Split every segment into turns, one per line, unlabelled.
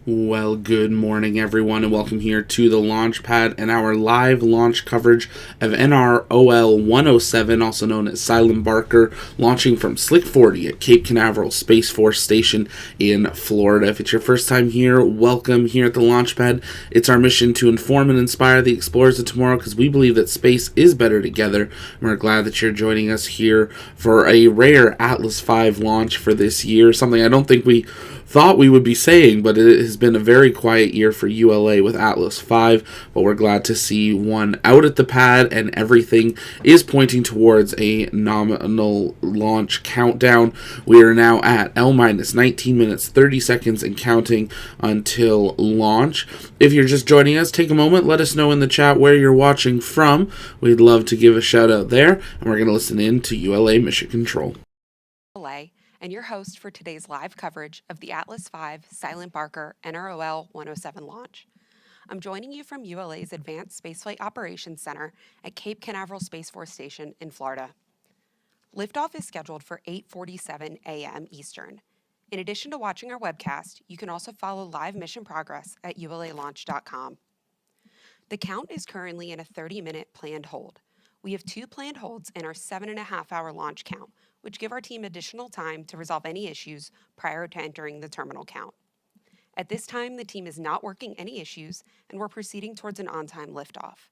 Well, good morning, everyone, and welcome here to the launch pad and our live launch coverage of NROL 107, also known as Silent Barker, launching from Slick 40 at Cape Canaveral Space Force Station in Florida. If it's your first time here, welcome here at the launch pad. It's our mission to inform and inspire the explorers of tomorrow because we believe that space is better together. And we're glad that you're joining us here for a rare Atlas V launch for this year, something I don't think we thought we would be saying, but it has been a very quiet year for ULA with Atlas V, but we're glad to see one out at the pad, and everything is pointing towards a nominal launch countdown. We are now at L-19 minutes, 30 seconds and counting until launch. If you're just joining us, take a moment, let us know in the chat where you're watching from. We'd love to give a shout out there, and we're going to listen in to ULA Mission Control.
And your host for today's live coverage of the Atlas V Silent Barker NROL 107 launch. I'm joining you from ULA's Advanced Spaceflight Operations Center at Cape Canaveral Space Force Station in Florida. Liftoff is scheduled for 8:47 a.m. Eastern. In addition to watching our webcast, you can also follow live mission progress at ulalaunch.com. The count is currently in a 30-minute planned hold. We have 2 planned holds in our 7.5-hour launch count, which give our team additional time to resolve any issues prior to entering the terminal count. At this time, the team is not working any issues, and we're proceeding towards an on-time liftoff.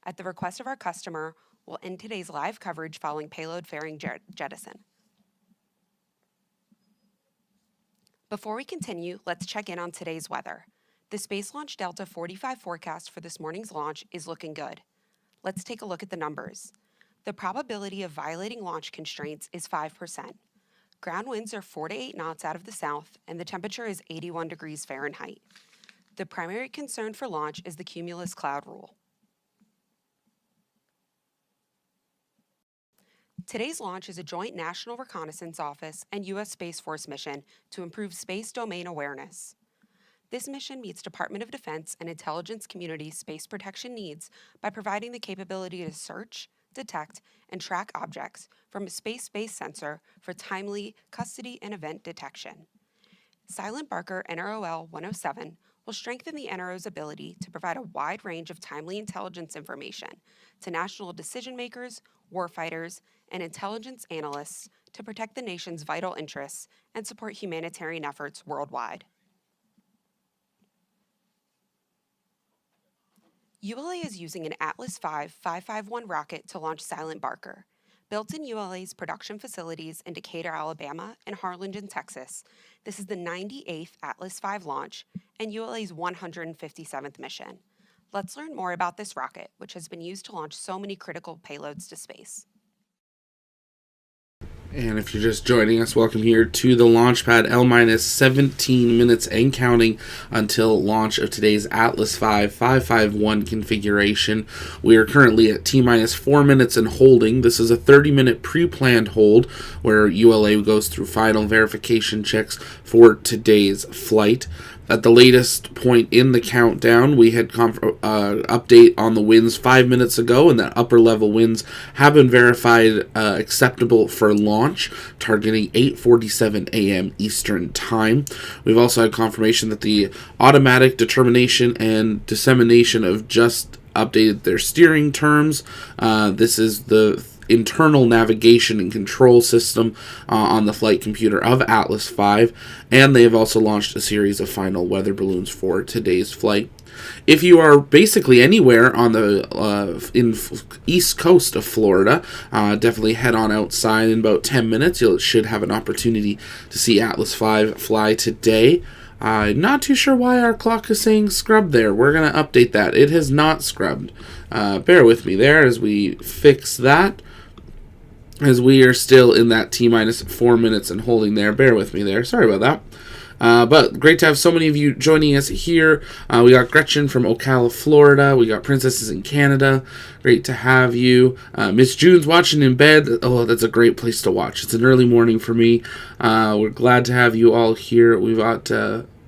At the request of our customer, we'll end today's live coverage following payload fairing jettison. Before we continue, let's check in on today's weather. The Space Launch Delta 45 forecast for this morning's launch is looking good. Let's take a look at the numbers. The probability of violating launch constraints is 5%. Ground winds are 4 to 8 knots out of the south, and the temperature is 81 degrees Fahrenheit. The primary concern for launch is the cumulus cloud rule. Today's launch is a joint National Reconnaissance Office and U.S. Space Force mission to improve space domain awareness. This mission meets Department of Defense and intelligence community space protection needs by providing the capability to search, detect, and track objects from a space-based sensor for timely custody and event detection. Silent Barker NROL 107 will strengthen the NRO's ability to provide a wide range of timely intelligence information to national decision-makers, warfighters, and intelligence analysts to protect the nation's vital interests and support humanitarian efforts worldwide. ULA is using an Atlas V 551 rocket to launch Silent Barker. Built in ULA's production facilities in Decatur, Alabama, and Harlingen, Texas, this is the 98th Atlas V launch and ULA's 157th mission. Let's learn more about this rocket, which has been used to launch so many critical payloads to space.
And if you're just joining us, welcome here to the launch pad, L-17 minutes and counting until launch of today's Atlas V 551 configuration. We are currently at T-4 minutes and holding. This is a 30-minute pre-planned hold where ULA goes through final verification checks for today's flight. At the latest point in the countdown, we had update on the winds 5 minutes ago, and that upper level winds have been verified acceptable for launch, targeting 8:47 a.m. Eastern Time. We've also had confirmation that the automatic determination and dissemination of just updated their steering terms. This is the internal navigation and control system on the flight computer of Atlas V, and they have also launched a series of final weather balloons for today's flight. If you are basically anywhere on the east coast of Florida, definitely head on outside in about 10 minutes. You should have an opportunity to see Atlas V fly today. Not too sure why our clock is saying scrubbed there. We're going to update that. It has not scrubbed. Bear with me there as we fix that, as we are still in that T-4 minutes and holding there. Bear with me there. Sorry about that. But great to have so many of you joining us here. We got Gretchen from Ocala, Florida. We got Princesses in Canada. Great to have you. Miss June's watching in bed. Oh, that's a great place to watch. It's an early morning for me. We're glad to have you all here. We've got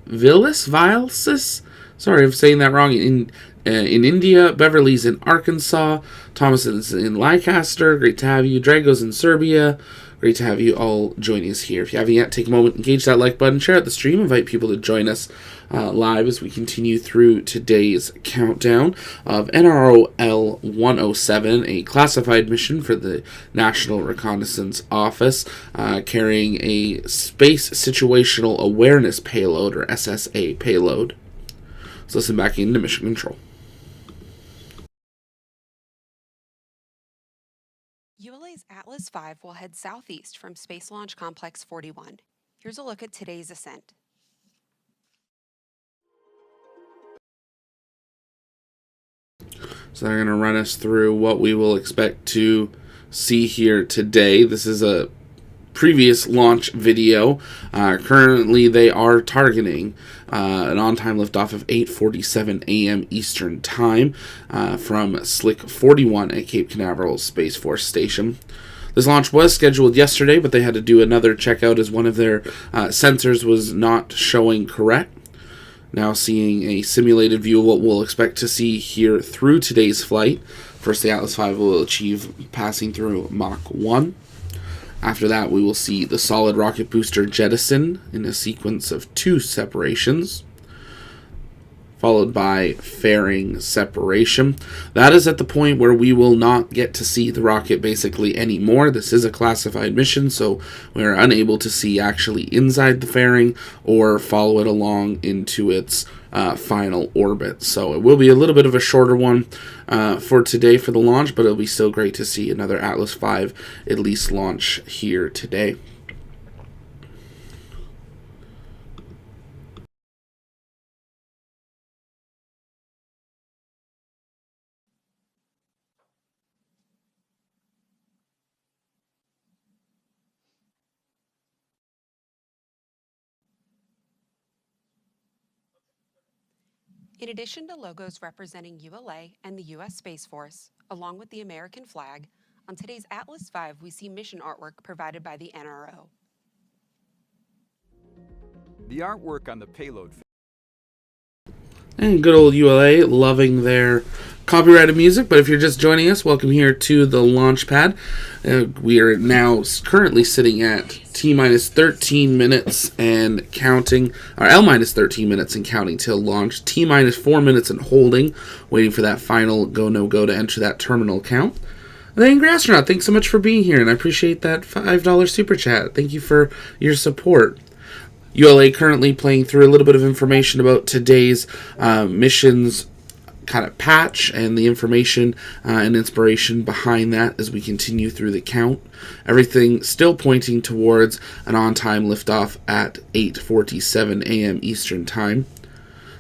Vilesis. Sorry if saying that wrong. In India, Beverly's in Arkansas, Thomas is in Leicester, great to have you, Drago's in Serbia, Great to have you all joining us here. If you haven't yet, take a moment, engage that like button, share out the stream, invite people to join us live as we continue through today's countdown of NROL 107, a classified mission for the National Reconnaissance Office, carrying a Space Situational Awareness Payload, or SSA payload. Let's listen back into Mission Control.
ULA's Atlas V will head southeast from Space Launch Complex 41. Here's a look at today's ascent.
So they're going to run us through what we will expect to see here today. This is a previous launch video. Currently, they are targeting an on-time liftoff of 8:47 a.m. Eastern Time from Slick 41 at Cape Canaveral Space Force Station. This launch was scheduled yesterday, but they had to do another checkout as one of their sensors was not showing correct. Now seeing a simulated view of what we'll expect to see here through today's flight. First, the Atlas V will achieve passing through Mach 1. After that, we will see the solid rocket booster jettison in a sequence of 2 separations, followed by fairing separation. That is at the point where we will not get to see the rocket basically anymore. This is a classified mission, so we are unable to see actually inside the fairing or follow it along into its final orbit. So it will be a little bit of a shorter one for today for the launch, but it'll be still great to see another Atlas V at least launch here today.
In addition to logos representing ULA and the U.S. Space Force, along with the American flag, on today's Atlas V we see mission artwork provided by the NRO.
The artwork on the payload.
And good old ULA loving their copyrighted music, but if you're just joining us, welcome here to the launch pad. We are now currently sitting at T-minus 13 minutes and counting, or L-minus 13 minutes and counting till launch. T-minus 4 minutes and holding, waiting for that final go-no-go to enter that terminal count. And then Angry Astronaut, thanks so much for being here, and I appreciate that $5 super chat. Thank you for your support. ULA currently playing through a little bit of information about today's missions kind of patch and the information and inspiration behind that as we continue through the count. Everything still pointing towards an on-time liftoff at 8:47 a.m. Eastern Time.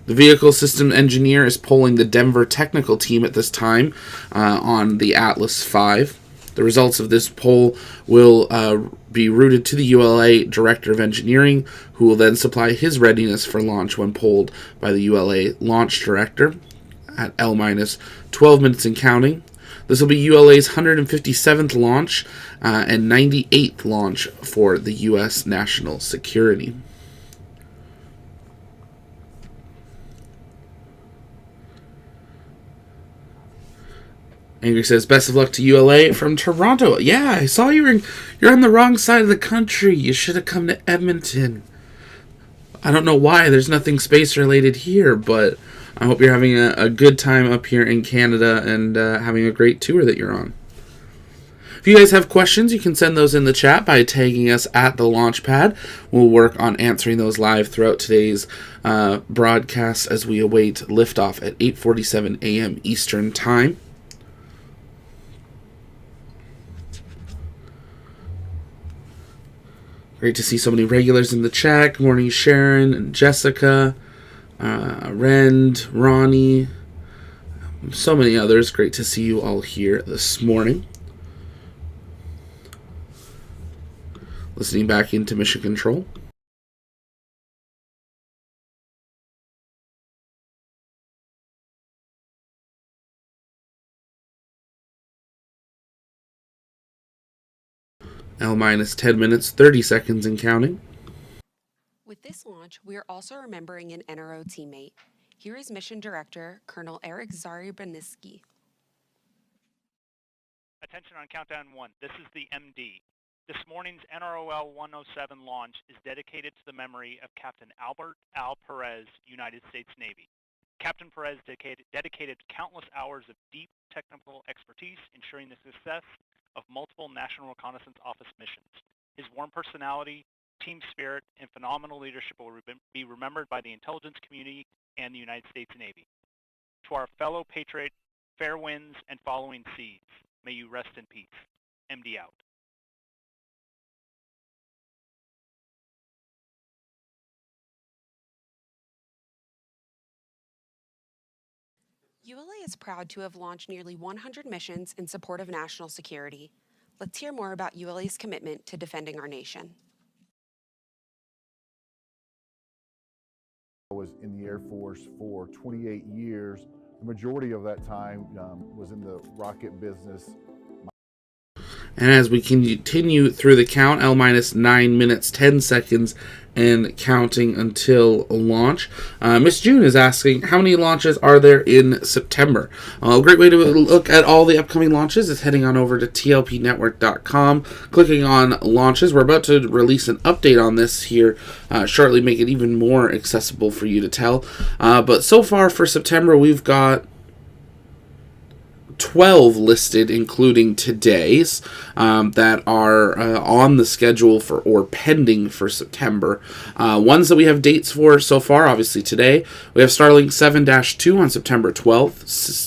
The vehicle system engineer is polling the Denver technical team at this time on the Atlas V. The results of this poll will be routed to the ULA Director of Engineering, who will then supply his readiness for launch when polled by the ULA Launch Director at L-minus 12 minutes and counting. This will be ULA's 157th launch and 98th launch for the U.S. national security. Angry says, best of luck to ULA from Toronto. Yeah, I saw you're on the wrong side of the country. You should have come to Edmonton. I don't know why. There's nothing space-related here, but I hope you're having a good time up here in Canada and having a great tour that you're on. If you guys have questions, you can send those in the chat by tagging us at the Launchpad. We'll work on answering those live throughout today's broadcast as we await liftoff at 8:47 a.m. Eastern Time. Great to see so many regulars in the chat. Good morning, Sharon and Jessica, Rend, Ronnie, so many others. Great to see you all here this morning. Listening back into Mission Control. L-minus 10 minutes, 30 seconds and counting.
With this launch, we are also remembering an NRO teammate. Here is Mission Director, Colonel Eric Zarybaniski.
Attention on countdown 1. This is the MD. This morning's NROL-107 launch is dedicated to the memory of Captain Albert Al Perez, United States Navy. Captain Perez dedicated countless hours of deep technical expertise ensuring the success of multiple National Reconnaissance Office missions. His warm personality, team spirit, and phenomenal leadership will be remembered by the intelligence community and the United States Navy. To our fellow patriot, fair winds and following seas, may you rest in peace. MD out.
ULA is proud to have launched nearly 100 missions in support of national security. Let's hear more about ULA's commitment to defending our nation.
I was in the Air Force for 28 years. The majority of that time was in the rocket business.
And as we continue through the count, L minus 9 minutes, 10 seconds, and counting until launch. Miss June is asking, how many launches are there in September? A great way to look at all the upcoming launches is heading on over to tlpnetwork.com, clicking on launches. We're about to release an update on this here shortly, make it even more accessible for you to tell. But so far for September, we've got 12 listed, including today's, that are on the schedule for or pending for September. Ones that we have dates for so far, obviously today, we have Starlink 7-2 on September 12th,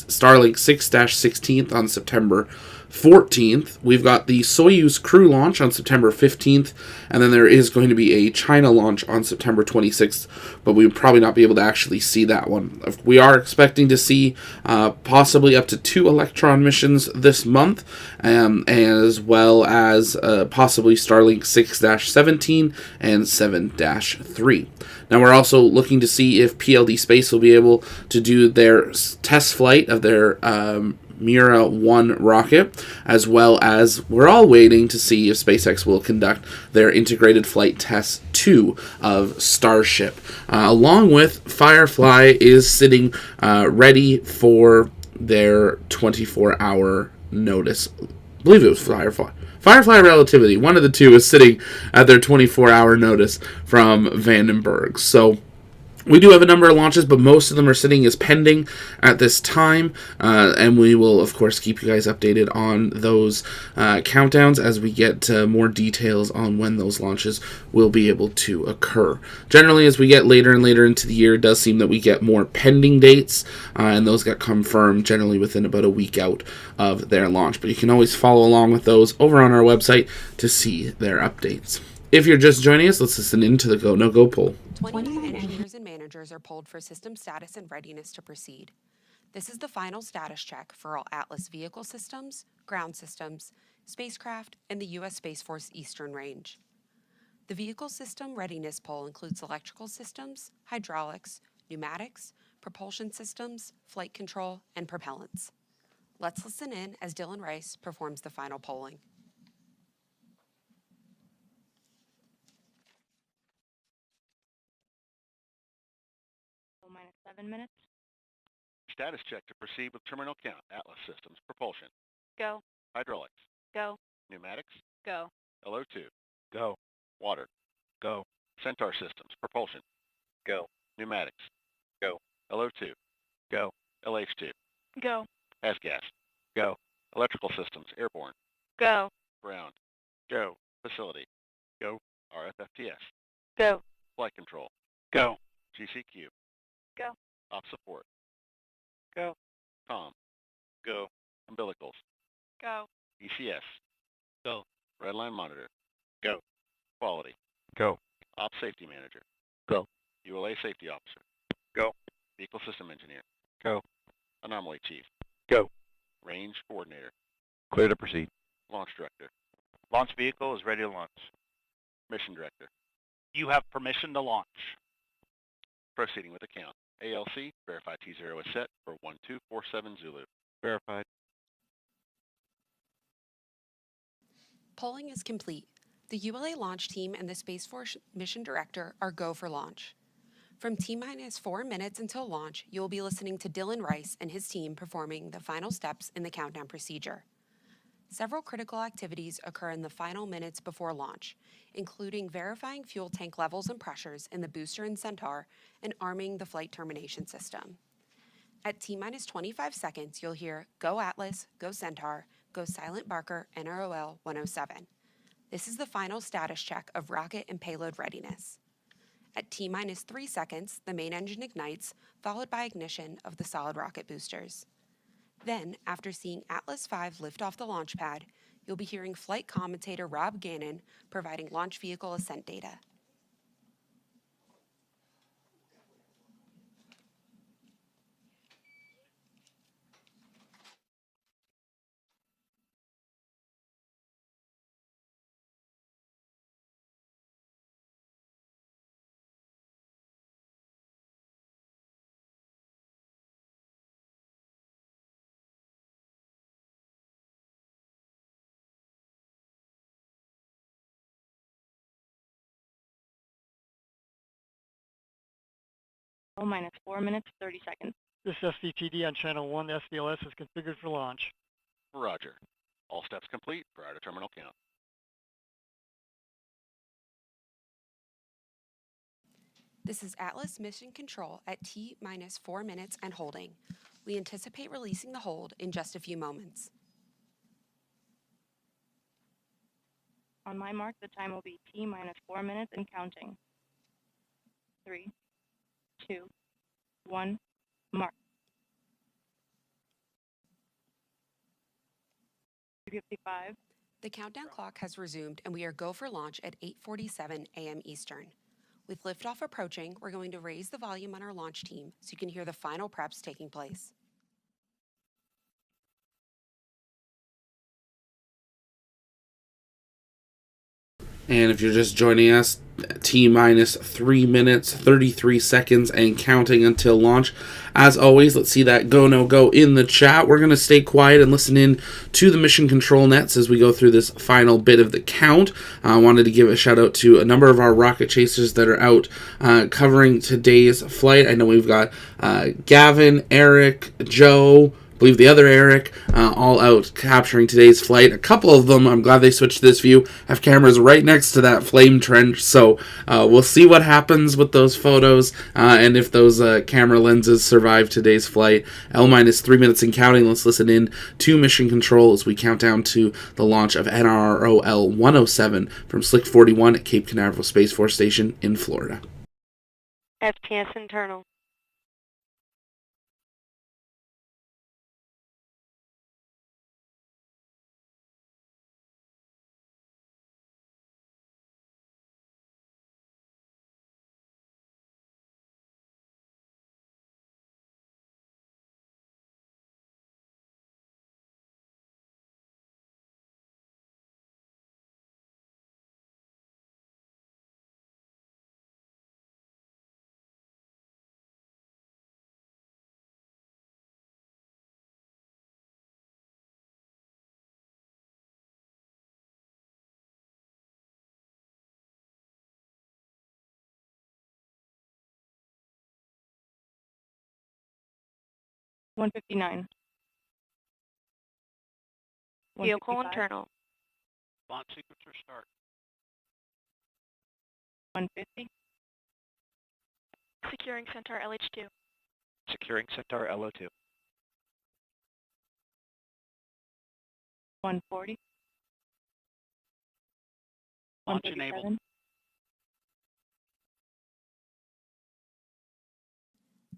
Starlink 6-16th on September 14th. We've got the Soyuz crew launch on September 15th, and then there is going to be a China launch on September 26th, but we would probably not be able to actually see that one. We are expecting to see possibly up to 2 Electron missions this month, as well as possibly Starlink 6-17 and 7-3. Now we're also looking to see if PLD Space will be able to do their test flight of their Mira 1 rocket, as well as we're all waiting to see if SpaceX will conduct their Integrated Flight Test 2 of Starship. Along with Firefly is sitting ready for their 24-hour notice. I believe it was Firefly Relativity. One of the two is sitting at their 24-hour notice from Vandenberg. So we do have a number of launches, but most of them are sitting as pending at this time, and we will, of course, keep you guys updated on those countdowns as we get more details on when those launches will be able to occur. Generally, as we get later and later into the year, it does seem that we get more pending dates, and those get confirmed generally within about a week out of their launch. But you can always follow along with those over on our website to see their updates. If you're just joining us, let's listen into the Go No Go poll.
20 engineers and managers are polled for system status and readiness to proceed. This is the final status check for all Atlas vehicle systems, ground systems, spacecraft, and the U.S. Space Force Eastern Range. The vehicle system readiness poll includes electrical systems, hydraulics, pneumatics, propulsion systems, flight control, and propellants. Let's listen in as Dylan Rice performs the final polling.
Minus 7 minutes.
Status check to proceed with terminal count. Atlas Systems. Propulsion.
Go.
Hydraulics.
Go.
Pneumatics.
Go.
LO2. Go. Water. Go. Centaur Systems. Propulsion. Go. Pneumatics. Go. LO2. Go. LH2.
Go.
Gas. Go. Electrical Systems. Airborne.
Go.
Ground. Go. Facility. Go. RFFTS.
Go.
Flight control.
Go.
GCQ.
Go.
Op support.
Go.
Com.
Go.
Umbilicals.
Go.
ECS.
Go.
Redline monitor.
Go.
Quality.
Go.
Op safety manager.
Go.
ULA safety officer.
Go.
Vehicle system engineer.
Go.
Anomaly chief.
Go.
Range coordinator.
Clear to proceed.
Launch director.
Launch vehicle is ready to launch.
Mission director.
You have permission to launch.
Proceeding with the count. ALC, verify T0 is set for 1247 Zulu.
Verified.
Polling is complete. The ULA launch team and the Space Force mission director are go for launch. From T-minus 4 minutes until launch, you will be listening to Dylan Rice and his team performing the final steps in the countdown procedure. Several critical activities occur in the final minutes before launch, including verifying fuel tank levels and pressures in the booster and Centaur and arming the flight termination system. At T-minus 25 seconds, you'll hear Go Atlas, Go Centaur, Go Silent Barker, NROL-107. This is the final status check of rocket and payload readiness. At T-minus 3 seconds, the main engine ignites, followed by ignition of the solid rocket boosters. Then, after seeing Atlas V lift off the launch pad, you'll be hearing flight commentator Rob Gannon providing launch vehicle ascent data.
Minus 4 minutes, 30 seconds.
This SVTD on channel 1, the SVLS is configured for launch.
Roger. All steps complete prior to terminal count.
This is Atlas Mission Control at T-minus 4 minutes and holding. We anticipate releasing the hold in just a few moments.
On my mark, the time will be T-minus 4 minutes and counting. 3, 2, 1, mark. 3:55.
The countdown clock has resumed and we are go for launch at 8:47 a.m. Eastern. With liftoff approaching, we're going to raise the volume on our launch team so you can hear the final preps taking place.
And if you're just joining us, T-minus 3 minutes, 33 seconds, and counting until launch. As always, let's see that go, no go in the chat. We're going to stay quiet and listen in to the mission control nets as we go through this final bit of the count. I wanted to give a shout out to a number of our rocket chasers that are out covering today's flight. I know we've got Gavin, Eric, Joe, I believe the other Eric, all out capturing today's flight. A couple of them, I'm glad they switched to this view, have cameras right next to that flame trench, so we'll see what happens with those photos and if those camera lenses survive today's flight. L-minus 3 minutes and counting. Let's listen in to mission control as we count down to the launch of NROL-107 from Slick 41 at Cape Canaveral Space Force Station in Florida.
FTS internal. $159. Vehicle
155.
internal.
Launch sequencer start.
150.
Securing Centaur LH2.
Securing Centaur LO2.
140.
Launch enabled.
137.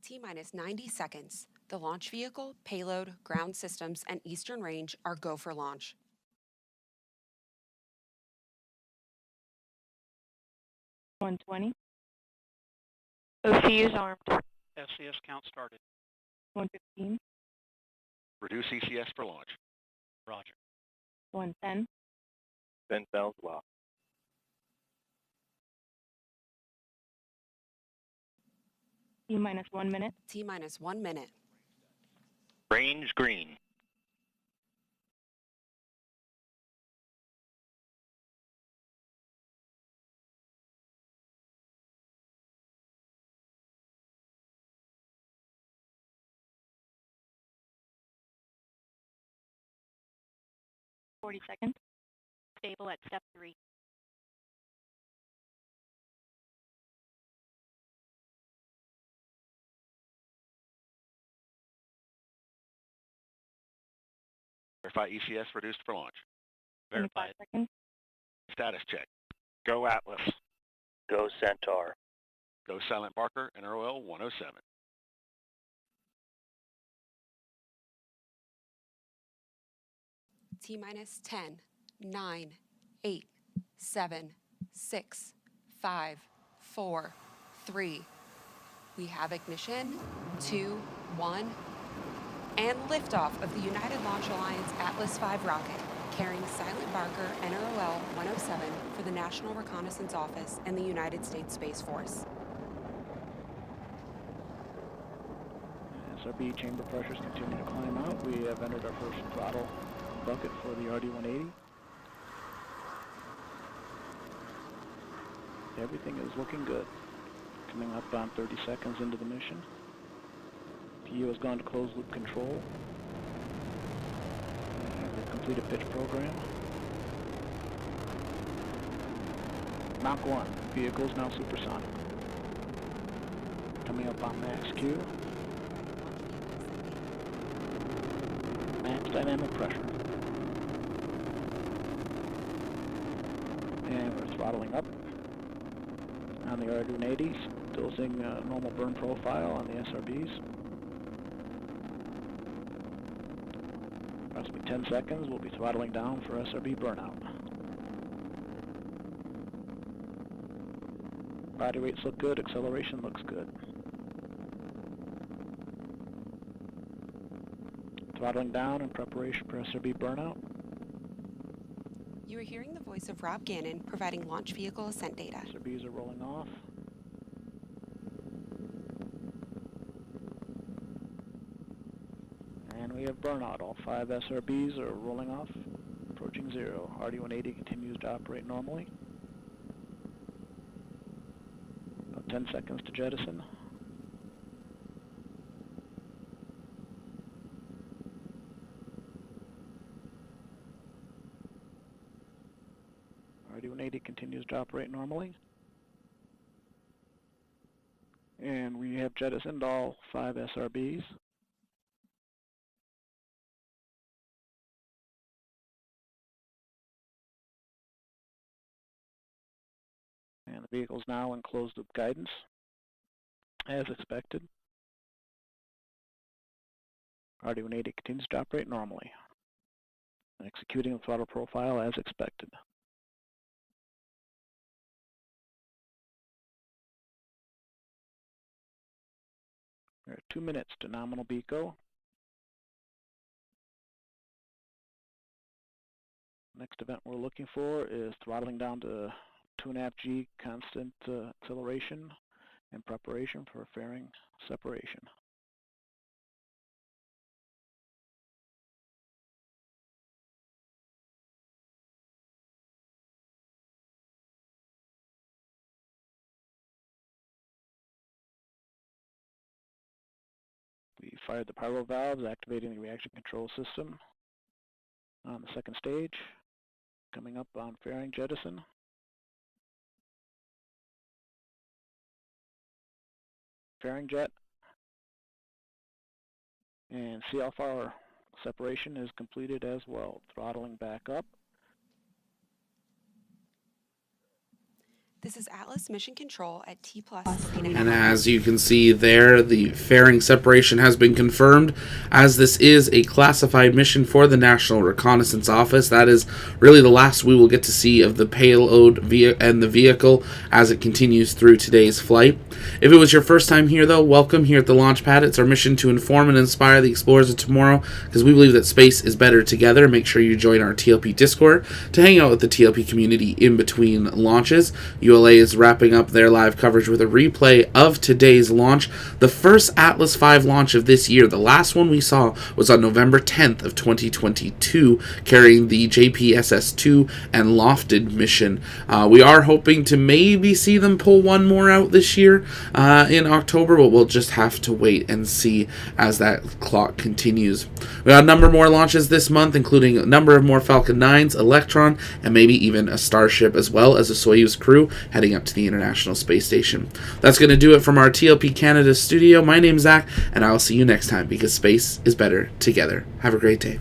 T-minus 90 seconds. The launch vehicle, payload, ground systems, and eastern range are go for launch.
120.
OC is armed.
SCS count started.
115.
Reduce ECS for launch.
Roger.
110.
Send bells well.
T-minus 1 minute.
T-minus 1 minute.
Range green.
40 seconds. Stable at step 3.
Verify ECS reduced for launch.
25 seconds.
Status check.
Go Atlas. Go Centaur.
Go Silent Barker, NROL-107.
T minus 10, 9, 8, 7, 6, 5, 4, 3. We have ignition, 2, 1, and liftoff of the United Launch Alliance Atlas V rocket, carrying Silent Barker NROL-107 for the National Reconnaissance Office and the United States Space Force.
SRB chamber pressures continue to climb out. We have entered our first throttle bucket for the RD-180. Everything is looking good. Coming up on 30 seconds into the mission. PU has gone to closed loop control. And we've completed pitch program. Mach 1. Vehicle is now supersonic. Coming up on max Q. Max dynamic pressure. And we're throttling up on the RD-180s, still seeing a normal burn profile on the SRBs. Approximately 10 seconds, we'll be throttling down for SRB burnout. Body rates look good, acceleration looks good. Throttling down in preparation for SRB burnout.
You are hearing the voice of Rob Gannon providing launch vehicle ascent data.
SRBs are rolling off. And we have burnout. All 5 SRBs are rolling off, approaching 0. RD-180 continues to operate normally. About 10 seconds to jettison. RD-180 continues to operate normally. And we have jettisoned all 5 SRBs. And the vehicle is now in closed loop guidance, as expected. RD-180 continues to operate normally, executing the throttle profile as expected. There are 2 minutes to nominal BECO. Next event we're looking for is throttling down to 2.5 G constant acceleration in preparation for fairing separation. We fired the pyro valves, activating the reaction control system on the second stage. Coming up on fairing jettison. Fairing jet. And CL4 separation is completed as well. Throttling back up.
This is Atlas Mission Control at T+.
And as you can see there, the fairing separation has been confirmed. As this is a classified mission for the National Reconnaissance Office, that is really the last we will get to see of the payload and the vehicle as it continues through today's flight. If it was your first time here, though, welcome here at the launch pad. It's our mission to inform and inspire the explorers of tomorrow, because we believe that space is better together. Make sure you join our TLP Discord to hang out with the TLP community in between launches. You ULA is wrapping up their live coverage with a replay of today's launch, the first Atlas V launch of this year. The last one we saw was on November 10th of 2022, carrying the JPSS-2 and Lofted mission. We are hoping to maybe see them pull one more out this year in October, but we'll just have to wait and see as that clock continues. We got a number more launches this month, including a number of more Falcon 9s, Electron, and maybe even a Starship, as well as a Soyuz crew heading up to the International Space Station. That's going to do it from our TLP Canada studio. My name's Zach, and I'll see you next time, because space is better together. Have a great day.